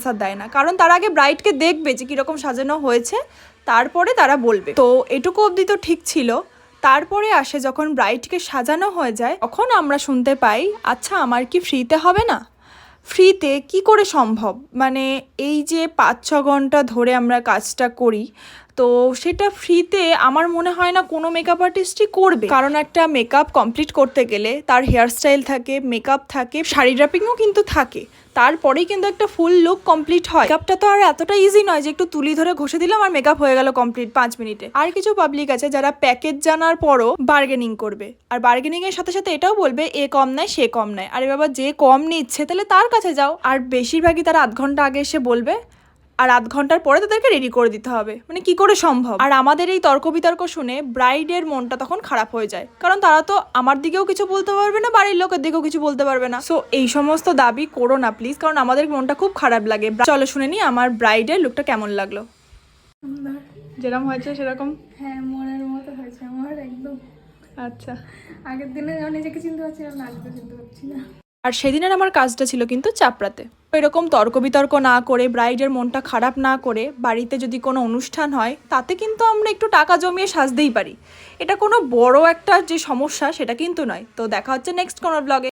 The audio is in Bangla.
আনসার দেয় না, কারণ তারা আগে ব্রাইডকে দেখবে যে কীরকম সাজানো হয়েছে, তারপরে তারা বলবে। তো এটুকু অবধি তো ঠিক ছিল। তারপরে আসে যখন ব্রাইডকে সাজানো হয়ে যায়, তখন আমরা শুনতে পাই, আচ্ছা আমার কি ফ্রিতে হবে না? ফ্রিতে কি করে সম্ভব? মানে এই যে 5-6 ঘন্টা ধরে আমরা কাজটা করি, তো সেটা ফ্রিতে আমার মনে হয় না কোনো মেকআপ আর্টিস্টই করবে। কারণ একটা মেকআপ কমপ্লিট করতে গেলে তার হেয়ারস্টাইল থাকে, মেকআপ থাকে, শাড়ি ড্রাপিংও কিন্তু থাকে, তারপরেই কিন্তু একটা ফুল লুক কমপ্লিট হয়। মেকআপটা তো আর এতটা ইজি নয় যে একটু তুলি ধরে ঘষে দিলাম আর মেকআপ হয়ে গেল কমপ্লিট 5 মিনিটে। আর কিছু পাবলিক আছে যারা প্যাকেজ জানার পরও বার্গেনিং করবে, আর বার্গেনিং এর সাথে সাথে এটাও বলবে এ কম নেয় সে কম নেয়। আরে বাবা, যে কম নিচ্ছে তাহলে তার কাছে যাও। আর বেশিরভাগই তারা আধ ঘন্টা আগে এসে বলবে, আর আধ ঘন্টার পরে তাদেরকে রেডি করে দিতে হবে। মানে কি করে সম্ভব? আর আমাদের এই তর্ক বিতর্ক শুনে ব্রাইডের মনটা তখন খারাপ হয়ে যায়, কারণ তারা তো আমার দিকেও কিছু বলতে পারবে না, বাড়ির লোকের দিকেও কিছু বলতে পারবে না। সো এই সমস্ত দাবি করো না প্লিজ, কারণ আমাদের মনটা খুব খারাপ লাগে। চলো শুনে নি আমার ব্রাইডের লুকটা কেমন লাগলো। যেরকম হয়েছে সেরকম? হ্যাঁ, মনের মতো হয়েছে আমার একদম। আচ্ছা, আগের দিনে নিজেকে চিনতে পারছিলাম না, আজকে চিনতে পারছি না। আর সেদিনের আমার কাজটা ছিল কিন্তু চাপড়াতে। এরকম তর্ক বিতর্ক না করে, ব্রাইডের মনটা খারাপ না করে, বাড়িতে যদি কোনো অনুষ্ঠান হয় তাতে কিন্তু আমরা একটু টাকা জমিয়ে সাজতেই পারি। এটা কোনো বড় একটা যে সমস্যা সেটা কিন্তু নয়। তো দেখা হচ্ছে নেক্সট কোনো ব্লগে।